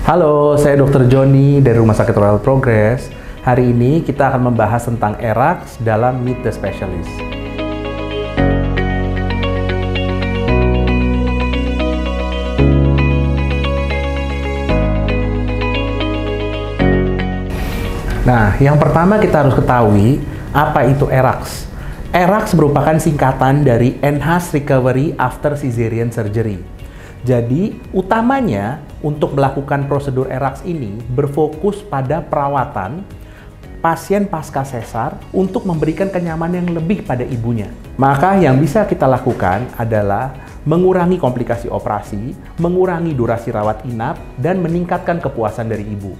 Halo, saya Dr. Joni dari Rumah Sakit Royal Progress. Hari ini kita akan membahas tentang ERAX dalam Meet the Specialist. Nah, yang pertama kita harus ketahui apa itu ERAX. ERAX merupakan singkatan dari Enhanced Recovery After Caesarean Surgery. Jadi, utamanya untuk melakukan prosedur ERAX ini berfokus pada perawatan pasien pasca sesar untuk memberikan kenyamanan yang lebih pada ibunya. Maka yang bisa kita lakukan adalah mengurangi komplikasi operasi, mengurangi durasi rawat inap, dan meningkatkan kepuasan dari ibu.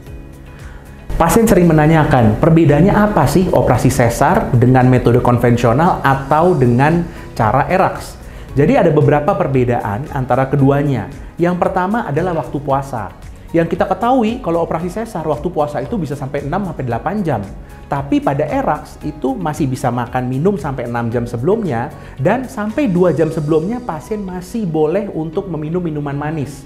Pasien sering menanyakan, perbedaannya apa sih operasi sesar dengan metode konvensional atau dengan cara ERAX? Jadi ada beberapa perbedaan antara keduanya. Yang pertama adalah waktu puasa. Yang kita ketahui kalau operasi sesar waktu puasa itu bisa sampai 6-8 jam. Tapi pada ERAX itu masih bisa makan minum sampai 6 jam sebelumnya dan sampai 2 jam sebelumnya pasien masih boleh untuk meminum minuman manis.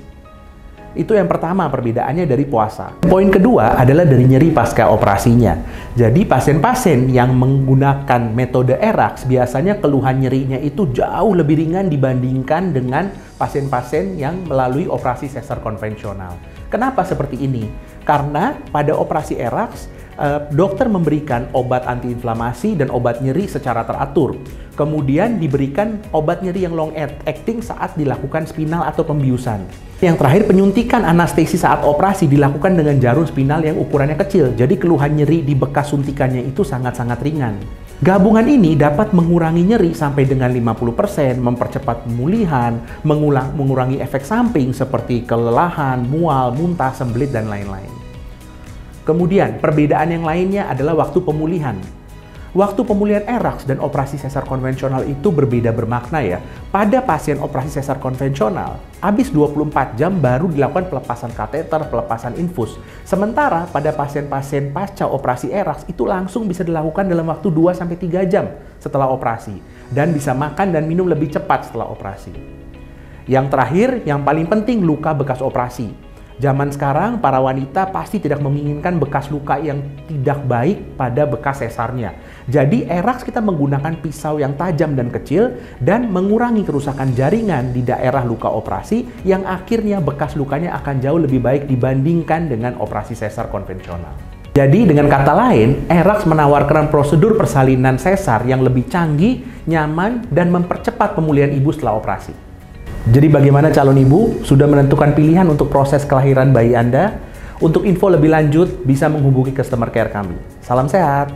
Itu yang pertama perbedaannya dari puasa. Poin kedua adalah dari nyeri pasca operasinya. Jadi pasien-pasien yang menggunakan metode ERAX biasanya keluhan nyerinya itu jauh lebih ringan dibandingkan dengan pasien-pasien yang melalui operasi sesar konvensional. Kenapa seperti ini? Karena pada operasi ERAX, dokter memberikan obat antiinflamasi dan obat nyeri secara teratur. Kemudian diberikan obat nyeri yang long acting saat dilakukan spinal atau pembiusan. Yang terakhir, penyuntikan anestesi saat operasi dilakukan dengan jarum spinal yang ukurannya kecil. Jadi keluhan nyeri di bekas suntikannya itu sangat-sangat ringan. Gabungan ini dapat mengurangi nyeri sampai dengan 50%, mempercepat pemulihan, mengurangi efek samping seperti kelelahan, mual, muntah, sembelit, dan lain-lain. Kemudian, perbedaan yang lainnya adalah waktu pemulihan. Waktu pemulihan ERAX dan operasi sesar konvensional itu berbeda bermakna ya. Pada pasien operasi sesar konvensional, habis 24 jam baru dilakukan pelepasan kateter, pelepasan infus. Sementara pada pasien-pasien pasca operasi ERAX itu langsung bisa dilakukan dalam waktu 2-3 jam setelah operasi. Dan bisa makan dan minum lebih cepat setelah operasi. Yang terakhir, yang paling penting, luka bekas operasi. Zaman sekarang, para wanita pasti tidak menginginkan bekas luka yang tidak baik pada bekas sesarnya. Jadi, ERAX kita menggunakan pisau yang tajam dan kecil dan mengurangi kerusakan jaringan di daerah luka operasi yang akhirnya bekas lukanya akan jauh lebih baik dibandingkan dengan operasi sesar konvensional. Jadi, dengan kata lain, ERAX menawarkan prosedur persalinan sesar yang lebih canggih, nyaman, dan mempercepat pemulihan ibu setelah operasi. Jadi bagaimana calon ibu? Sudah menentukan pilihan untuk proses kelahiran bayi Anda? Untuk info lebih lanjut, bisa menghubungi customer care kami. Salam sehat!